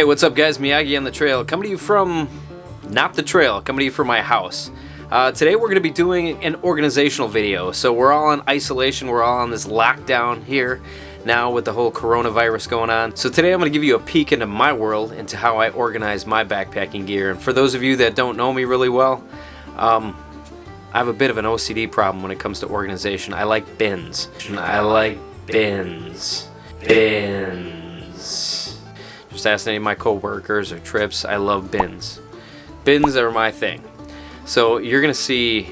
Hey, what's up guys? Miyagi on the trail, coming to you from, not the trail, coming to you from my house. Today we're going to be doing an organizational video. So we're all in isolation, we're all on this lockdown here now with the whole coronavirus going on. So today I'm going to give you a peek into my world, into how I organize my backpacking gear. And for those of you that don't know me really well, I have a bit of an OCD problem when it comes to organization. I like bins. I like bins. Bins. Just ask any of my co-workers or trips, I love bins. Bins are my thing. So you're gonna see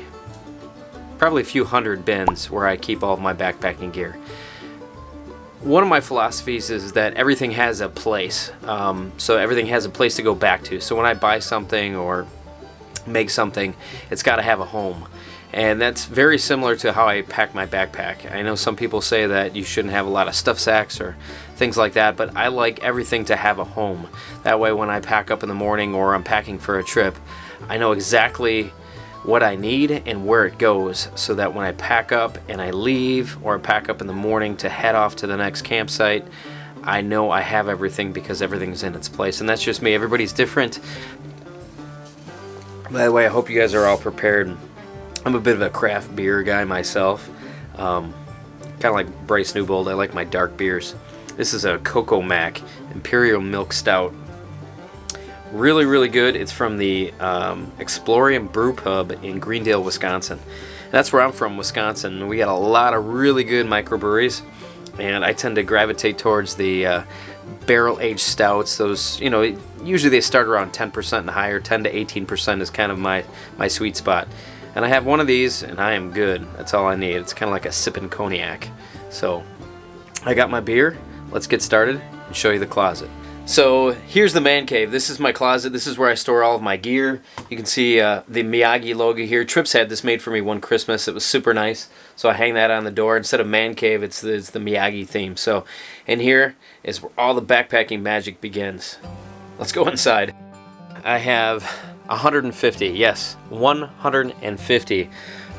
probably a few hundred bins where I keep all of my backpacking gear. One of my philosophies is that everything has a place. So everything has a place to go back to. So when I buy something or make something, it's got to have a home. And that's very similar to how I pack my backpack. I know some people say that you shouldn't have a lot of stuff sacks or things like that, but I like everything to have a home. That way when I pack up in the morning or I'm packing for a trip, I know exactly what I need and where it goes, so that when I pack up and I leave, or I pack up in the morning to head off to the next campsite, I know I have everything because everything's in its place. And that's just me. Everybody's different. By the way, I hope you guys are all prepared. I'm a bit of a craft beer guy myself. Kind of like Bryce Newbold, I like my dark beers. This is a Cocoa Mac Imperial Milk Stout. Really, really good. It's from the Explorium Brew Pub in Greendale, Wisconsin. That's where I'm from, Wisconsin. We got a lot of really good microbreweries, and I tend to gravitate towards the barrel-aged stouts. Those, you know, usually they start around 10% and higher. 10 to 18% is kind of my sweet spot. And I have one of these, and I am good. That's all I need. It's kind of like a sipping cognac. So I got my beer. Let's get started and show you the closet. So here's the man cave. This is my closet. This is where I store all of my gear. You can see the Miyagi logo here. Trips had this made for me one Christmas. It was super nice. So I hang that on the door. Instead of man cave, it's the Miyagi theme. So in here is where all the backpacking magic begins. Let's go inside. I have 150, yes, 150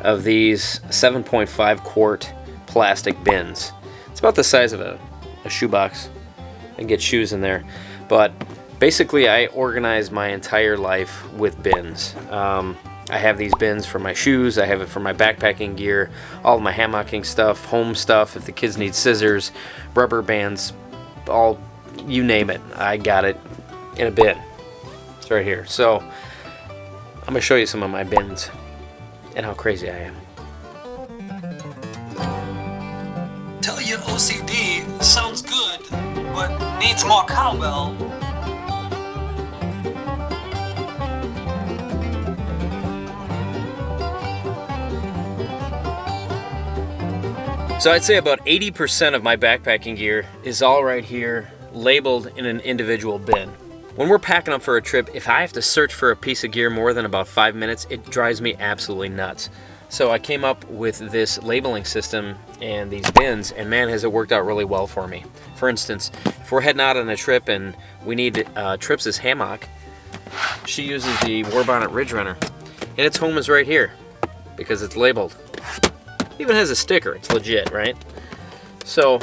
of these 7.5 quart plastic bins. It's about the size of a shoebox. I can get shoes in there. But basically I organize my entire life with bins. I have these bins for my shoes, I have it for my backpacking gear, all of my hammocking stuff, home stuff, if the kids need scissors, rubber bands, all, you name it, I got it in a bin. It's right here. So I'm going to show you some of my bins and how crazy I am. Tell you OCD sounds good, but needs more cowbell. So I'd say about 80% of my backpacking gear is all right here, labeled in an individual bin. When we're packing up for a trip, if I have to search for a piece of gear more than about 5 minutes, it drives me absolutely nuts. So I came up with this labeling system and these bins, and man, has it worked out really well for me. For instance, if we're heading out on a trip and we need Trips' hammock, she uses the Warbonnet Ridge Runner, and its home is right here because it's labeled. It even has a sticker. It's legit, right? So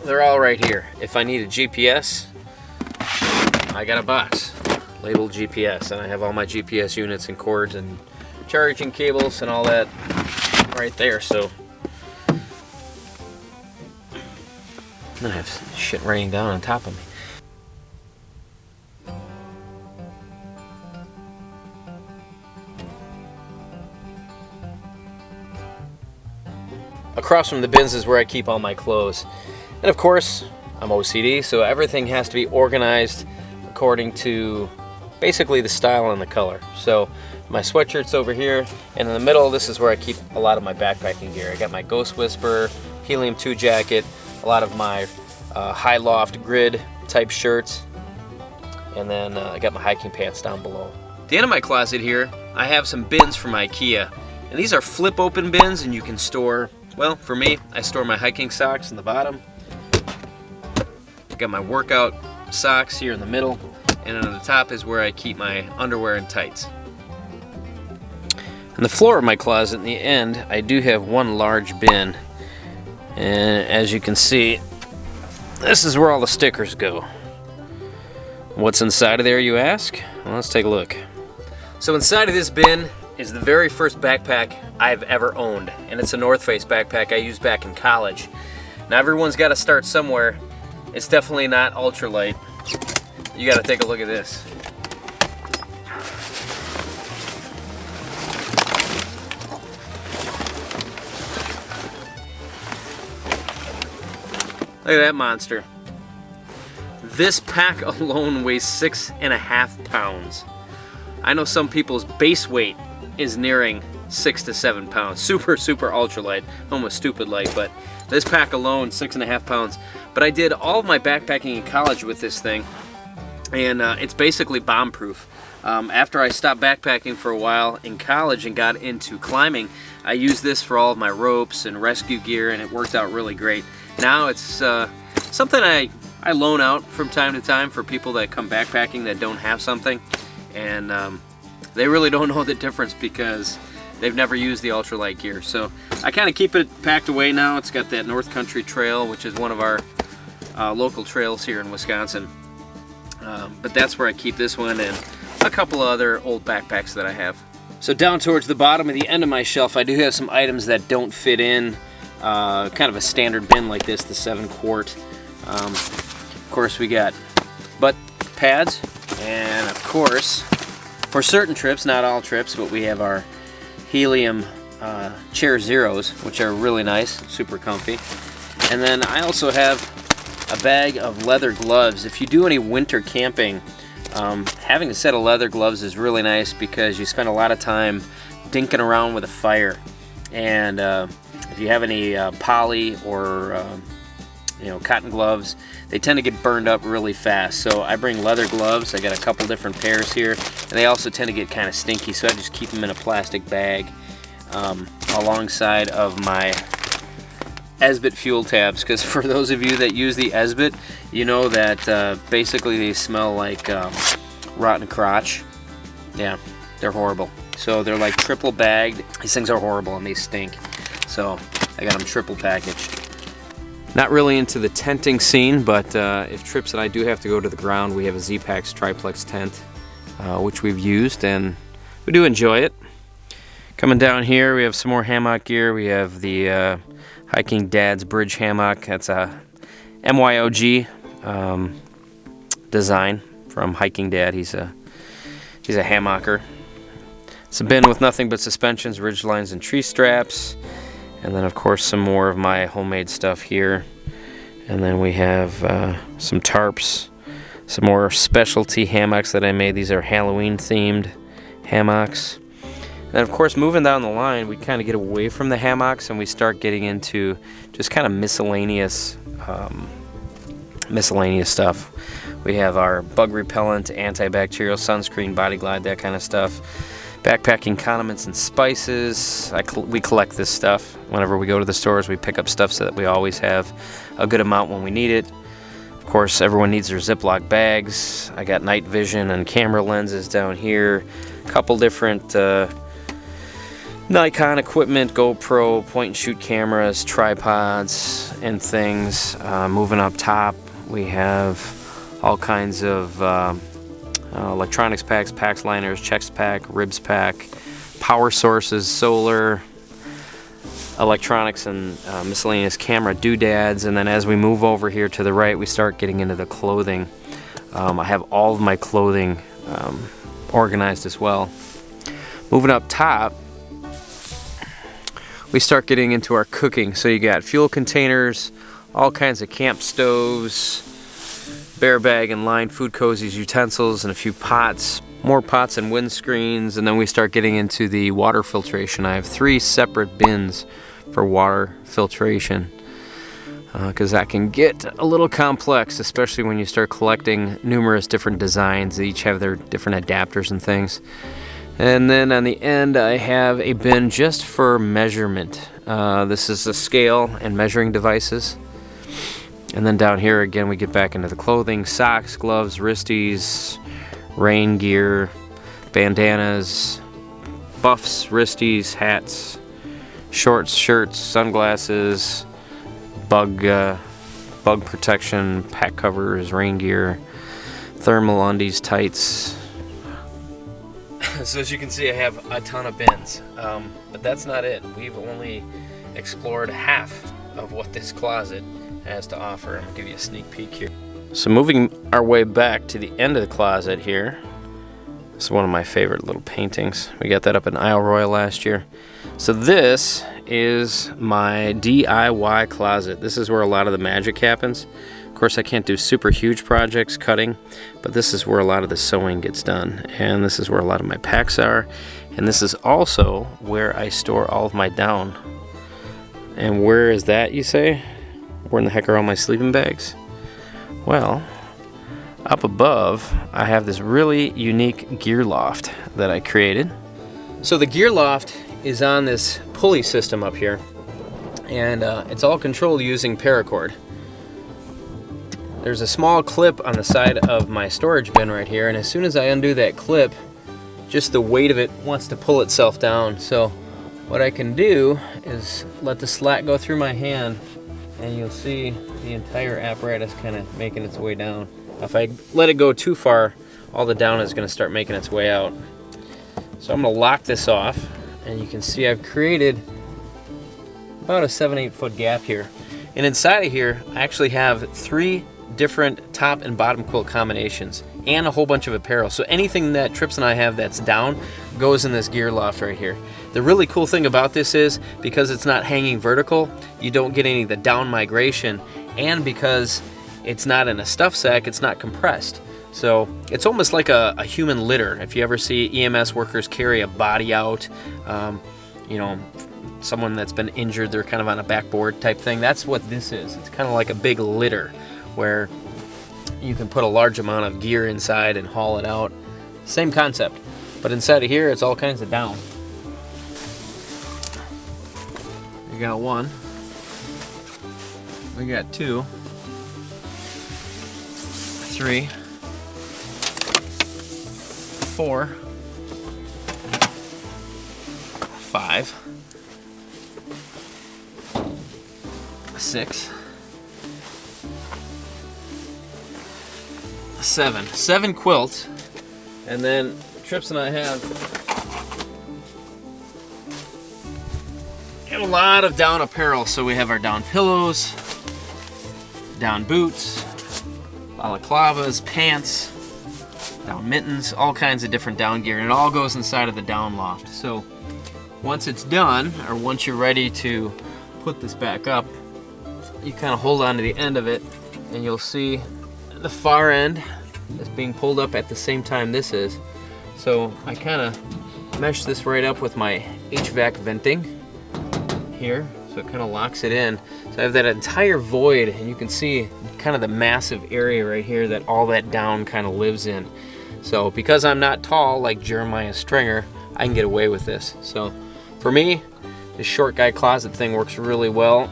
they're all right here. If I need a GPS, I got a box labeled GPS, and I have all my GPS units and cords and charging cables and all that right there. So I have shit raining down on top of me. Across from the bins is where I keep all my clothes. And of course, I'm OCD, so everything has to be organized according to basically the style and the color. So my sweatshirt's over here, and in the middle, this is where I keep a lot of my backpacking gear. I got my Ghost Whisperer, Helium 2 jacket, a lot of my high loft grid type shirts, and then I got my hiking pants down below. At the end of my closet here, I have some bins from IKEA, and these are flip open bins, and you can store, well, for me, I store my hiking socks in the bottom. I got my workout socks here in the middle, and on the top is where I keep my underwear and tights. On the floor of my closet in the end, I do have one large bin, and as you can see, this is where all the stickers go. What's inside of there, you ask? Well, let's take a look. So inside of this bin is the very first backpack I've ever owned, and it's a North Face backpack I used back in college. Now everyone's got to start somewhere. It's definitely not ultralight. You got to take a look at this. Look at that monster. This pack alone weighs 6.5 pounds. I know some people's base weight is nearing 6 to 7 pounds. Super, super ultralight, almost stupid light, but this pack alone, 6.5 pounds. But I did all of my backpacking in college with this thing, and it's basically bomb-proof. After I stopped backpacking for a while in college and got into climbing, I used this for all of my ropes and rescue gear, and it worked out really great. Now it's something I loan out from time to time for people that come backpacking that don't have something, and they really don't know the difference because they've never used the ultralight gear. So I kind of keep it packed away now. It's got that North Country Trail, which is one of our local trails here in Wisconsin. But that's where I keep this one and a couple of other old backpacks that I have. So down towards the bottom of the end of my shelf, I do have some items that don't fit in kind of a standard bin like this, the 7-quart. Of course, we got butt pads, and of course, for certain trips, not all trips, but we have our Helium Chair Zeros, which are really nice, super comfy. And then I also have a bag of leather gloves. If you do any winter camping, having a set of leather gloves is really nice because you spend a lot of time dinking around with a fire. And if you have any poly or cotton gloves, they tend to get burned up really fast. So I bring leather gloves. I got a couple different pairs here, and they also tend to get kind of stinky, so I just keep them in a plastic bag alongside of my Esbit fuel tabs, because for those of you that use the Esbit, you know that basically they smell like rotten crotch. Yeah, they're horrible. So they're like triple bagged. These things are horrible and they stink. So I got them triple packaged. Not really into the tenting scene, but if trips that I do have to go to the ground, we have a Z-Pax triplex tent, which we've used, and we do enjoy it. Coming down here, we have some more hammock gear. We have the Hiking Dad's Bridge hammock. That's a MYOG design from Hiking Dad. He's a hammocker. It's a bin with nothing but suspensions, ridge lines, and tree straps. And then, of course, some more of my homemade stuff here. And then we have some tarps, some more specialty hammocks that I made. These are Halloween-themed hammocks. And, of course, moving down the line, we kind of get away from the hammocks and we start getting into just kind of miscellaneous stuff. We have our bug repellent, antibacterial, sunscreen, body glide, that kind of stuff. Backpacking condiments and spices. We collect this stuff. Whenever we go to the stores, we pick up stuff so that we always have a good amount when we need it. Of course, everyone needs their Ziploc bags. I got night vision and camera lenses down here. A couple different Nikon equipment, GoPro, point and shoot cameras, tripods, and things. Moving up top, we have all kinds of electronics packs, packs liners, checks pack, ribs pack, power sources, solar, electronics, and miscellaneous camera doodads. And then as we move over here to the right, we start getting into the clothing. I have all of my clothing organized as well. Moving up top, we start getting into our cooking. So you got fuel containers, all kinds of camp stoves, bear bag and lined food cozies, utensils, and a few pots, more pots and windscreens. And then we start getting into the water filtration. I have 3 separate bins for water filtration because that can get a little complex, especially when you start collecting numerous different designs. They each have their different adapters and things. And then on the end, I have a bin just for measurement. This is a scale and measuring devices. And then down here again, we get back into the clothing: socks, gloves, wristies, rain gear, bandanas, buffs, wristies, hats, shorts, shirts, sunglasses, bug bug protection, pack covers, rain gear, thermal undies, tights. So as you can see, I have a ton of bins, but that's not it. We've only explored half of what this closet has to offer. I'm gonna give you a sneak peek here. So moving our way back to the end of the closet here, this is one of my favorite little paintings. We got that up in Isle Royale last year. So this is my DIY closet. This is where a lot of the magic happens. Of course, I can't do super huge projects, cutting, but this is where a lot of the sewing gets done. And this is where a lot of my packs are. And this is also where I store all of my down. And where is that, you say? Where in the heck are all my sleeping bags? Well, up above, I have this really unique gear loft that I created. So the gear loft is on this pulley system up here, and it's all controlled using paracord. There's a small clip on the side of my storage bin right here, and as soon as I undo that clip, just the weight of it wants to pull itself down. So what I can do is let the slat go through my hand, and you'll see the entire apparatus kind of making its way down. If I let it go too far, all the down is going to start making its way out. So I'm going to lock this off, and you can see I've created about a 7-8 foot gap here. And inside of here, I actually have 3 different top and bottom quilt combinations and a whole bunch of apparel. So anything that Trips and I have that's down goes in this gear loft right here. The really cool thing about this is because it's not hanging vertical, you don't get any of the down migration, and because it's not in a stuff sack, it's not compressed. So it's almost like a human litter. If you ever see EMS workers carry a body out, you know, someone that's been injured, they're kind of on a backboard type thing. That's what this is. It's kind of like a big litter where you can put a large amount of gear inside and haul it out. Same concept, but inside of here, it's all kinds of down. We got 1. We got 2. 3. 4. 5. 6. 7. 7 quilts, and then Trips and I have a lot of down apparel. So we have our down pillows, down boots, balaclavas, pants, down mittens, all kinds of different down gear, and it all goes inside of the down loft. So once it's done, or once you're ready to put this back up, you kind of hold on to the end of it, and you'll see the far end is being pulled up at the same time this is. So I kind of mesh this right up with my HVAC venting here, so it kind of locks it in. So I have that entire void, and you can see kind of the massive area right here that all that down kind of lives in. So because I'm not tall like Jeremiah Stringer, I can get away with this. So for me, this short guy closet thing works really well,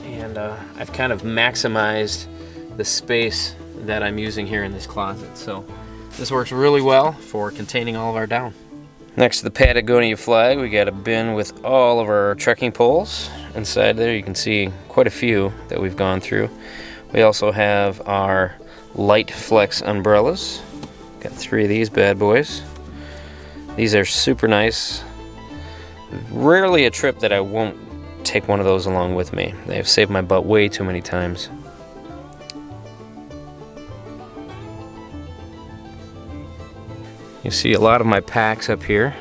and I've kind of maximized the space that I'm using here in this closet. So this works really well for containing all of our down. Next to the Patagonia flag, we got a bin with all of our trekking poles. Inside there you can see quite a few that we've gone through. We also have our Light Flex umbrellas. Got 3 of these bad boys. These are super nice. Rarely a trip that I won't take one of those along with me. They have saved my butt way too many times. You see a lot of my packs up here.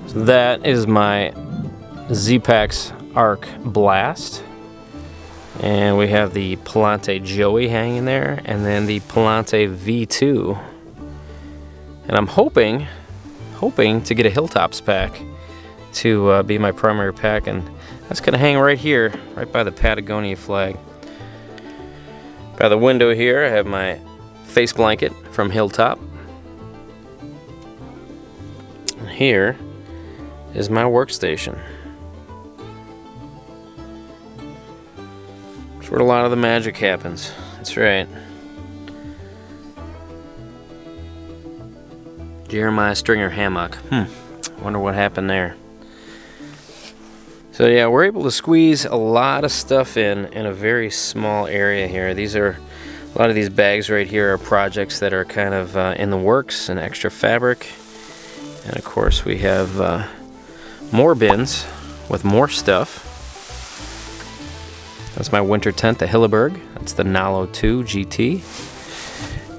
So that is my Z-Packs Arc Blast. And we have the Palante Joey hanging there, and then the Palante V2. And I'm hoping to get a Hilltops pack to be my primary pack, and that's gonna hang right here, right by the Patagonia flag. By the window here, I have my face blanket from Hilltop. And here is my workstation. It's where a lot of the magic happens. That's right. Jeremiah Stringer hammock. Wonder what happened there. So yeah, we're able to squeeze a lot of stuff in a very small area here. These are, a lot of these bags right here are projects that are kind of in the works, and extra fabric. And of course we have more bins with more stuff. That's my winter tent, the Hilleberg. That's the Nalo 2 GT.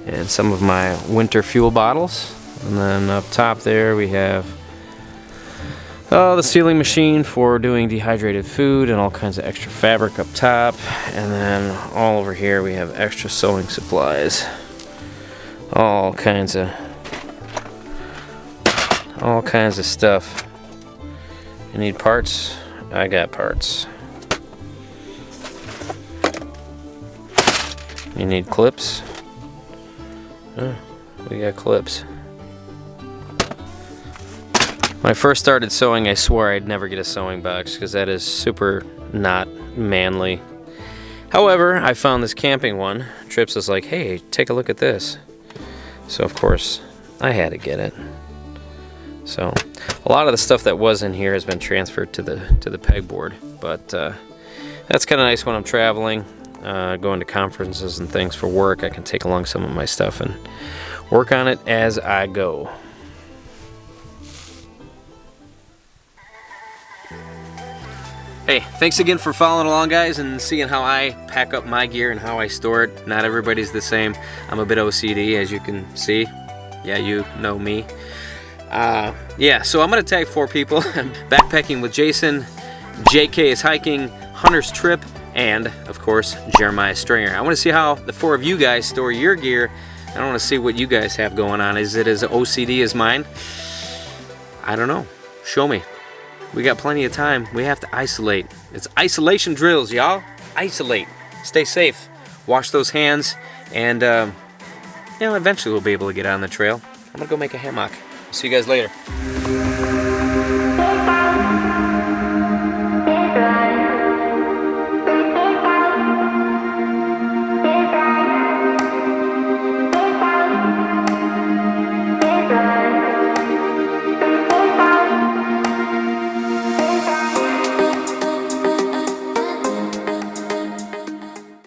And some of my winter fuel bottles. And then up top there we have the sealing machine for doing dehydrated food and all kinds of extra fabric up top. And then all over here we have extra sewing supplies. All kinds of stuff. You need parts? I got parts. You need clips? We got clips. When I first started sewing, I swore I'd never get a sewing box because that is super not manly. However, I found this camping one. Trips was like, hey, take a look at this. So of course, I had to get it. So a lot of the stuff that was in here has been transferred to the pegboard, but that's kind of nice when I'm traveling, going to conferences and things for work. I can take along some of my stuff and work on it as I go. Hey, thanks again for following along, guys, and seeing how I pack up my gear and how I store it. Not everybody's the same. I'm a bit OCD, as you can see. Yeah, you know me. Yeah, so I'm going to tag 4 people. I'm backpacking with Jason, JK is hiking, Hunter's Trip, and, of course, Jeremiah Stringer. I want to see how the 4 of you guys store your gear. I want to see what you guys have going on. Is it as OCD as mine? I don't know. Show me. We got plenty of time. We have to isolate. It's isolation drills, y'all. Isolate. Stay safe. Wash those hands. And, you know, eventually we'll be able to get on the trail. I'm going to go make a hammock. See you guys later.